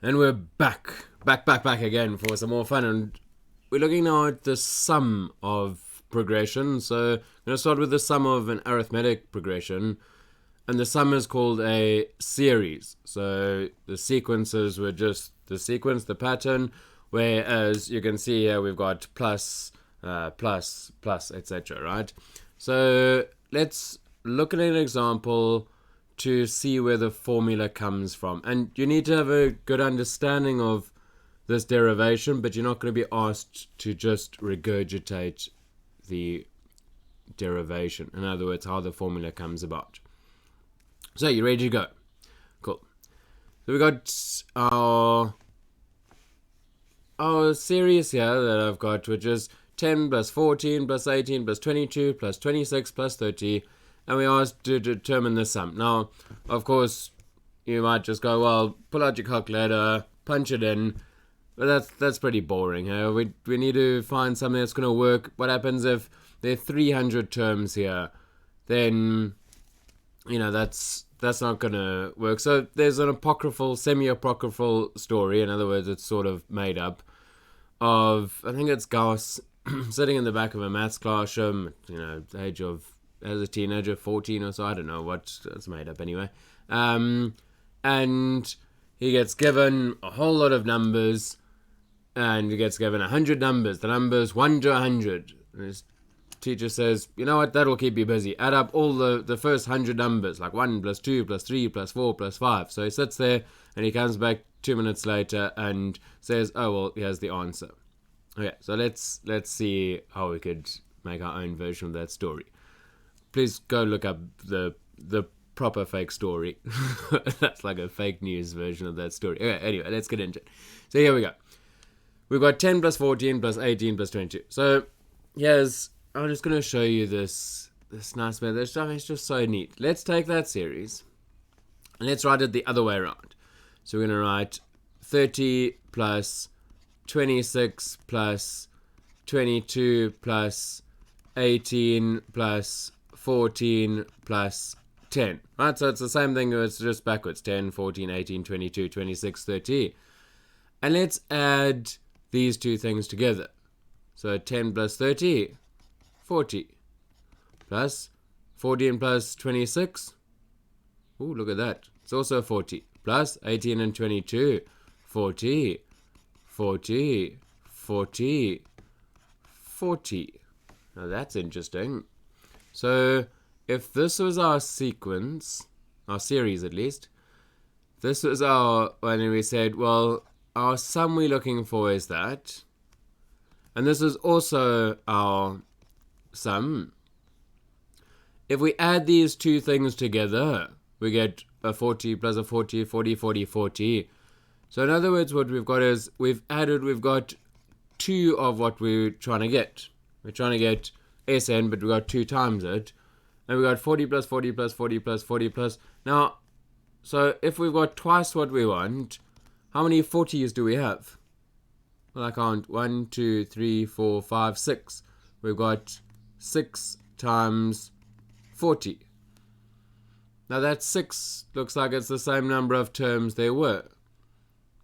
And we're back again for some more fun. And we're looking now at the sum of progression. So I'm going to start with the sum of an arithmetic progression. And the sum is called a series. So the sequences were just the sequence, the pattern. Whereas you can see here we've got plus, plus, etc. Right? So let's look at an example to see where the formula comes from. And you need to have a good understanding of this derivation, but you're not going to be asked to just regurgitate the derivation. In other words, how the formula comes about. So, you ready to go? Cool. So we got our series here that I've got, which is 10 plus 14 plus 18 plus 22 plus 26 plus 30. And we asked to determine the sum. Now, of course, you might just go, well, pull out your calculator, punch it in. But that's pretty boring. We need to find something that's going to work. What happens if there are 300 terms here? Then, that's not going to work. So there's an semi-apocryphal story. In other words, it's sort of made up of, I think it's Gauss sitting in the back of a maths classroom, the age of, as a teenager, 14 or so, I don't know what, it's made up anyway. And he gets given a whole lot of numbers, and he gets given 100 numbers, the numbers 1 to 100. And his teacher says, you know what, that'll keep you busy. Add up all the first 100 numbers, like 1 plus 2 plus 3 plus 4 plus 5. So he sits there, and he comes back 2 minutes later and says, oh, well, here's the answer. Okay, so let's see how we could make our own version of that story. Please go look up the proper fake story. That's like a fake news version of that story. Okay, anyway, let's get into it. So here we go. We've got 10 plus 14 plus 18 plus 22. So I'm just going to show you this nice method. It's just so neat. Let's take that series and let's write it the other way around. So we're going to write 30 plus 26 plus 22 plus 18 plus 14 plus 10. Right, so it's the same thing, it's just backwards. 10, 14, 18, 22, 26, 30. And let's add these two things together. So 10 plus 30, 40. Plus 14 plus 26. Ooh, look at that. It's also 40. Plus 18 and 22, 40, 40, 40, 40. Now that's interesting. So if this was our sequence, our series at least, this was when we said, well, our sum we're looking for is that, and this is also our sum. If we add these two things together, we get a 40 plus a 40, 40, 40, 40. So in other words, what we've got is, we've got two of what we're trying to get. We're trying to get Sn, but we got 2 times it. And we got 40 plus 40 plus 40 plus 40 plus. Now, so if we've got twice what we want, how many 40s do we have? Well, I count 1, 2, 3, 4, 5, 6. We've got 6 times 40. Now that 6 looks like it's the same number of terms there were.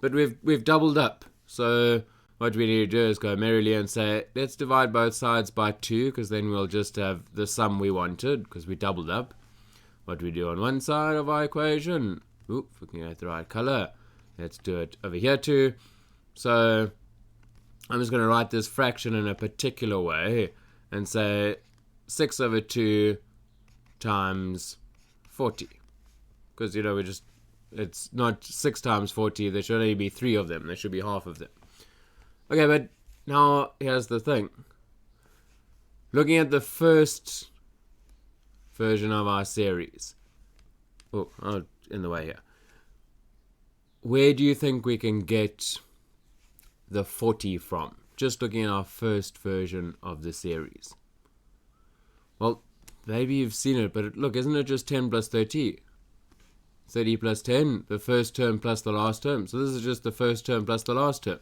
But we've doubled up. So what we need to do is go merrily and say, let's divide both sides by 2, because then we'll just have the sum we wanted, because we doubled up. What we do on one side of our equation, if we can get the right color, let's do it over here too. So I'm just going to write this fraction in a particular way and say 6 over 2 times 40. Because, it's not 6 times 40, there should only be 3 of them, there should be half of them. Okay, but now here's the thing. Looking at the first version of our series. In the way here. Where do you think we can get the 40 from? Just looking at our first version of the series. Well, maybe you've seen it, but look, isn't it just 10 plus 30? 30 plus 10, the first term plus the last term. So this is just the first term plus the last term.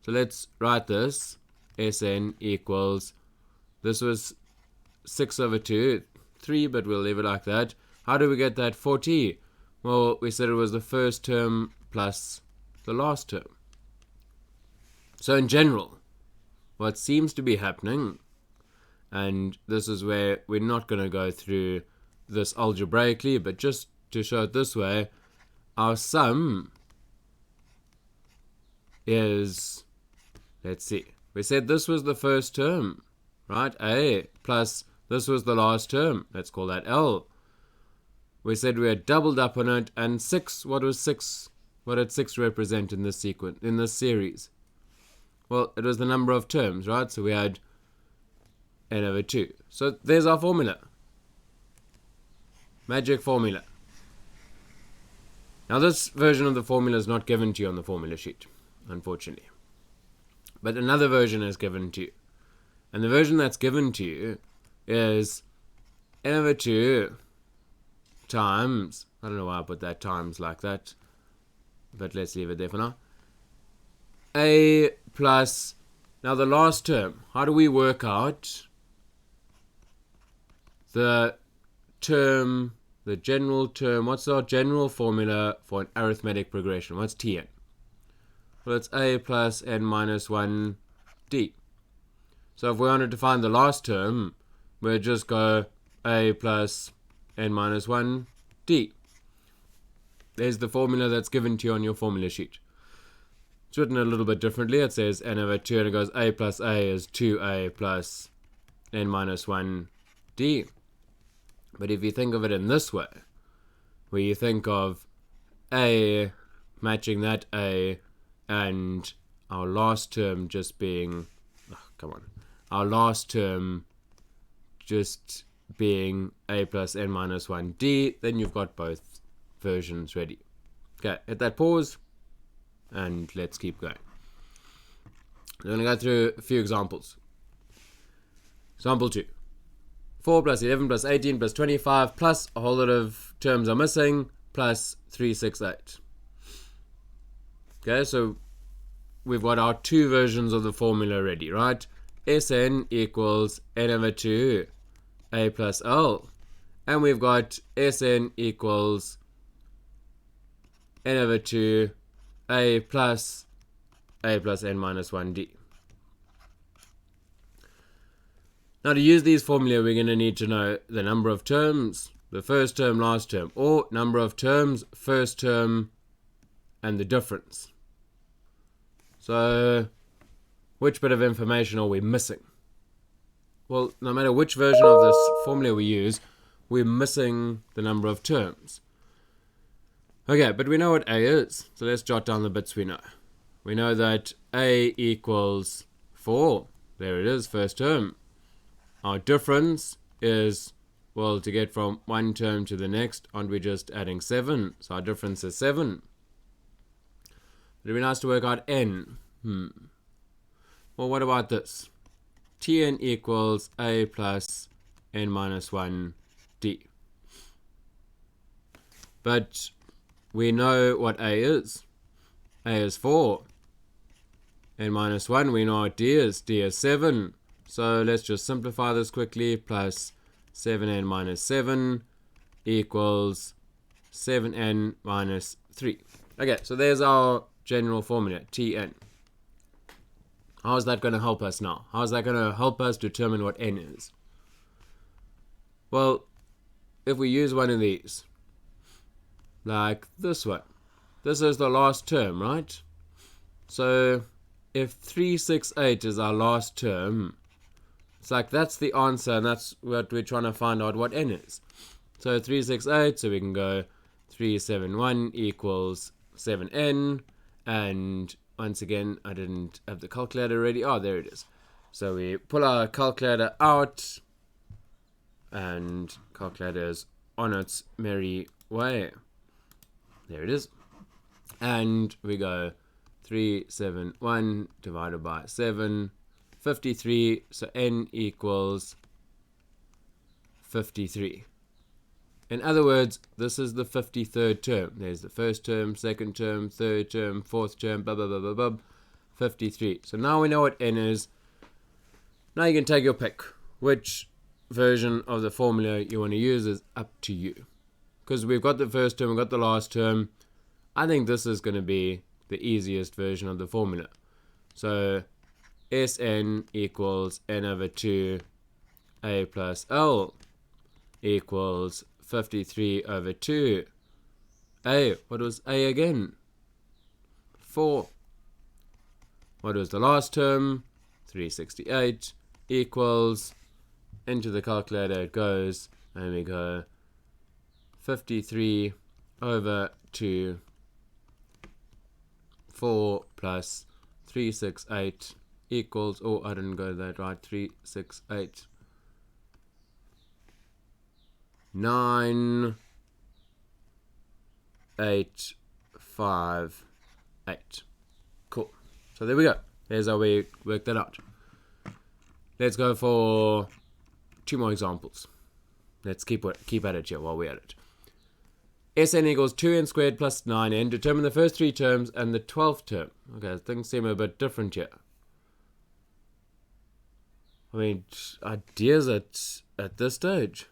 So let's write this. Sn equals, this was 6 over 2, 3, but we'll leave it like that. How do we get that 40? Well, we said it was the first term plus the last term. So in general, what seems to be happening, and this is where we're not going to go through this algebraically, but just to show it this way, our sum is, let's see, we said this was the first term, right? A, plus this was the last term. Let's call that L. We said we had doubled up on it, and 6, what was 6? What did 6 represent in this sequence, in this series? Well, it was the number of terms, right? So we had n over 2. So there's our formula. Magic formula. Now this version of the formula is not given to you on the formula sheet, unfortunately. But another version is given to you. And the version that's given to you is n over 2 times, I don't know why I put that times like that, but let's leave it there for now. A plus, now the last term, how do we work out the term, the general term? What's our general formula for an arithmetic progression? What's Tn? Well, it's a plus n minus 1 d. So if we wanted to find the last term, we'd just go a plus n minus 1 d. There's the formula that's given to you on your formula sheet. It's written a little bit differently. It says n over 2, and it goes a plus a is 2a plus n minus 1 d. But if you think of it in this way, where you think of a matching that a, and our last term just being, our last term just being a plus n minus 1 d, then you've got both versions ready. Okay, hit that pause, and let's keep going. We're going to go through a few examples. Example 2. 4 plus 11 plus 18 plus 25 plus a whole lot of terms are missing plus 368. Okay, so we've got our two versions of the formula ready, right? Sn equals n over 2 a plus l. And we've got Sn equals n over 2 a plus n minus 1d. Now to use these formulae, we're going to need to know the number of terms, the first term, last term, or number of terms, first term, and the difference. So, which bit of information are we missing? Well, no matter which version of this formula we use, we're missing the number of terms. Okay, but we know what a is, so let's jot down the bits we know. We know that a equals 4. There it is, first term. Our difference is, well, to get from one term to the next, aren't we just adding 7? So our difference is 7. But we asked to work out n. Well, what about this? Tn equals a plus n minus 1 d. But we know what a is. A is 4. N minus 1, we know what d is. D is 7. So let's just simplify this quickly. Plus 7n minus 7 equals 7n minus 3. Okay, so there's our general formula, Tn. How is that going to help us now? How is that going to help us determine what n is? Well, if we use one of these, like this one, this is the last term, right? So if 368 is our last term, it's like that's the answer, and that's what we're trying to find out what n is. So 368, so we can go 371 equals 7n, and once again, I didn't have the calculator ready. Oh, there it is. So we pull our calculator out, and calculator is on its merry way. There it is. And we go 371 divided by 7, 53. So n equals 53. In other words, this is the 53rd term. There's the first term, second term, third term, fourth term, blah, blah, blah, blah, blah. 53. So now we know what n is. Now you can take your pick. Which version of the formula you want to use is up to you. Because we've got the first term, we've got the last term. I think this is going to be the easiest version of the formula. So Sn equals n over 2 a plus L equals 53 over 2 a. What was a again? 4. What was the last term? 368 equals, into the calculator it goes, and we go 53 over 2, 4 plus 368 equals, oh, I didn't go that right, 368, 9, 8, 5, 8. Cool. So there we go. There's how we work that out. Let's go for 2 more examples. Let's keep at it here while we're at it. Sn equals 2n squared plus 9n. Determine the first 3 terms and the 12th term. Okay, things seem a bit different here. I mean, ideas at this stage.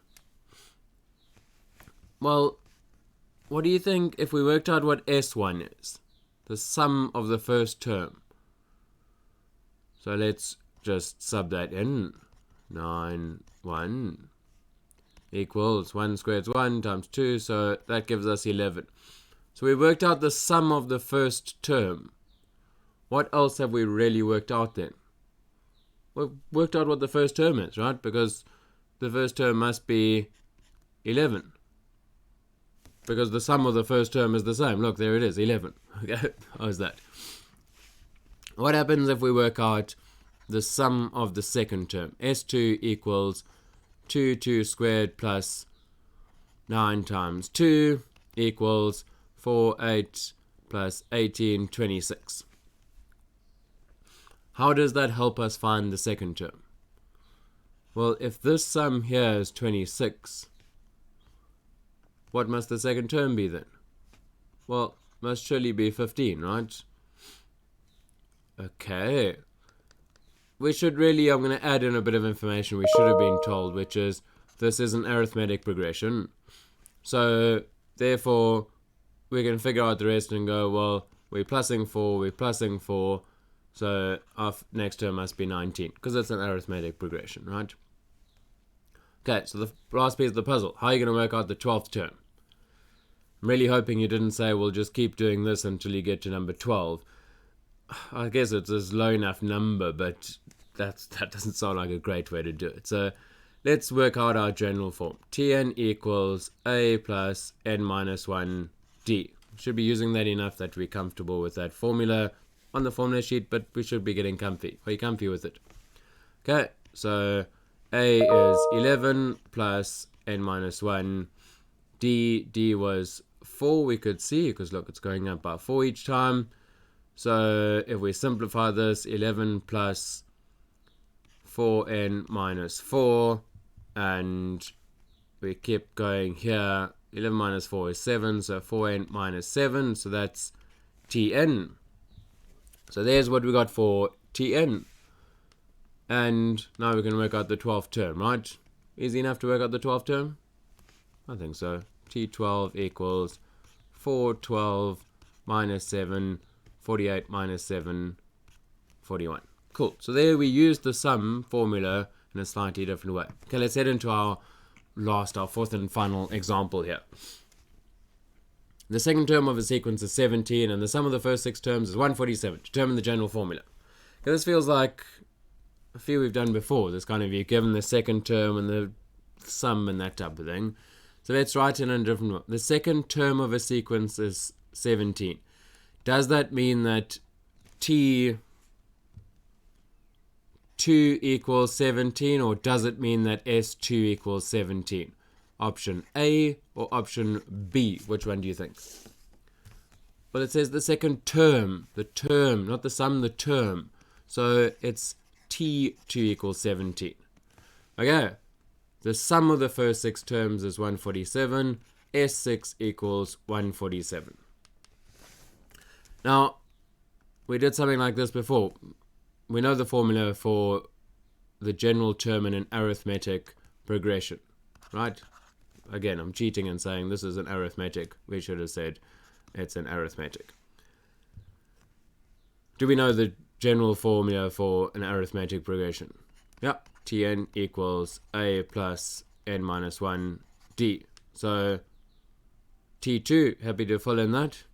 Well, what do you think if we worked out what S1 is? The sum of the first term. So let's just sub that in. 9, 1 equals 1 squared is 1 times 2, so that gives us 11. So we worked out the sum of the first term. What else have we really worked out then? We've worked out what the first term is, right? Because the first term must be 11. Because the sum of the first term is the same. Look, there it is, 11. Okay, how's that? What happens if we work out the sum of the second term? S2 equals 2 squared plus 9 times 2 equals 4, 8 plus 18, 26. How does that help us find the second term? Well, if this sum here is 26, what must the second term be then? Well, must surely be 15, right? Okay. We should really, I'm going to add in a bit of information we should have been told, which is this is an arithmetic progression. So, therefore, we can figure out the rest and go, well, we're plussing 4, so our next term must be 19, because it's an arithmetic progression, right? Okay, so the last piece of the puzzle. How are you going to work out the 12th term? I'm really hoping you didn't say, well, just keep doing this until you get to number 12. I guess it's a low enough number, but that doesn't sound like a great way to do it. So let's work out our general form. Tn equals a plus n minus 1 d. Should be using that enough that we're comfortable with that formula on the formula sheet, but we should be getting comfy. Are you comfy with it? Okay, so a is 11 plus n minus 1 d was 4, we could see, because look, it's going up by 4 each time. So if we simplify this, 11 plus 4n minus 4, and we keep going here, 11 minus 4 is 7, so 4n minus 7, so that's Tn. So there's what we got for Tn. And now we can work out the 12th term, right? Easy enough to work out the 12th term? I think so. T12 equals 412 minus 7, 48 minus 7, 41. Cool. So there we used the sum formula in a slightly different way. Okay, let's head into our fourth and final example here. The second term of a sequence is 17, and the sum of the first 6 terms is 147. Determine the general formula. Okay, this feels like a few we've done before. This kind of, you're given the second term and the sum and that type of thing. So let's write it in a different way. The second term of a sequence is 17. Does that mean that T2 equals 17, or does it mean that S2 equals 17? Option A or option B? Which one do you think? Well, it says the second term, not the sum, the term. So it's T2 equals 17. Okay. The sum of the first 6 terms is 147. S6 equals 147. Now, we did something like this before. We know the formula for the general term in an arithmetic progression, right? Again, I'm cheating and saying this is an arithmetic. We should have said it's an arithmetic. do we know the general formula for an arithmetic progression? Yeah, Tn equals a plus n minus 1 d. So T2, happy to fill in that?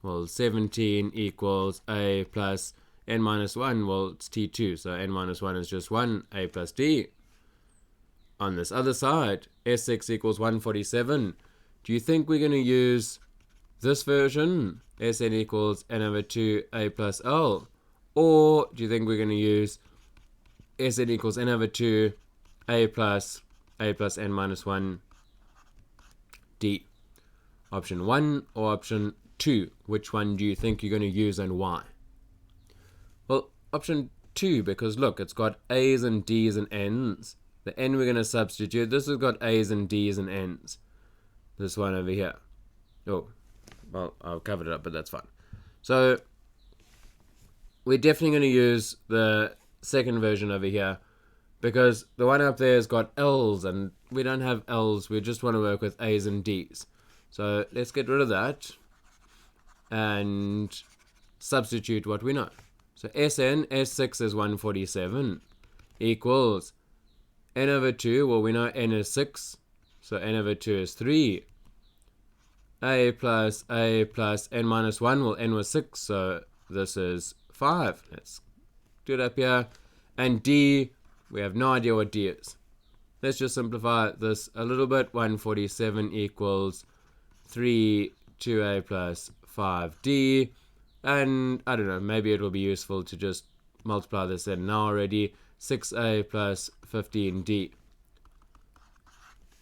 Well, 17 equals a plus n minus 1. Well, it's T2, so n minus 1 is just 1, a plus d. On this other side, S6 equals 147. Do you think we're going to use this version, Sn equals n over 2 a plus l? Or do you think we're going to use Sn equals n over 2 a plus n minus 1 d? Option 1 or option 2? Which one do you think you're going to use and why? Well, option 2, because look, it's got a's and d's and n's. The n we're going to substitute. This has got a's and d's and n's. This one over here. Oh, well, I've covered it up, but that's fine. So we're definitely going to use the second version over here, because the one up there has got l's, and we don't have l's. We just want to work with a's and d's. So let's get rid of that and substitute what we know. So Sn, S6 is 147, equals n over 2, well, we know n is 6, so n over 2 is 3. A plus n minus 1, well, n was 6, so this is 5. Let's do it up here. And d, we have no idea what d is. Let's just simplify this a little bit. 147 equals 3 2a plus 5d. And I don't know, maybe it will be useful to just multiply this in now already. 6a plus 15d.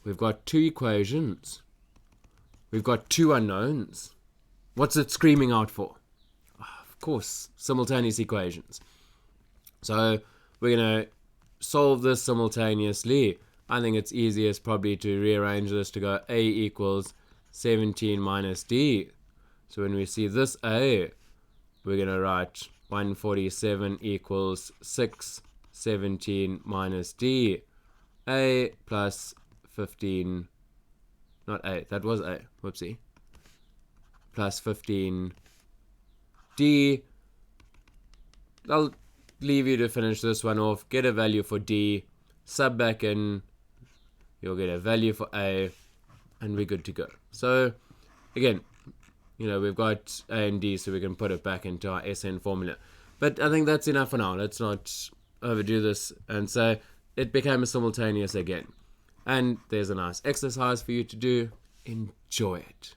We've got two equations. We've got two unknowns. What's it screaming out for? Of course, simultaneous equations. So we're going to solve this simultaneously. I think it's easiest probably to rearrange this to go a equals 17 minus d. So when we see this a, we're going to write 147 equals 6, 17 minus d. A plus 15, not a, that was a, whoopsie, plus 15 d. I'll leave you to finish this one off. Get a value for d, sub back in, you'll get a value for a, and we're good to go. So again, you know, we've got a and d, so we can put it back into our Sn formula. But I think that's enough for now. Let's not overdo this and say it became a simultaneous again. And there's a nice exercise for you to do. Enjoy it.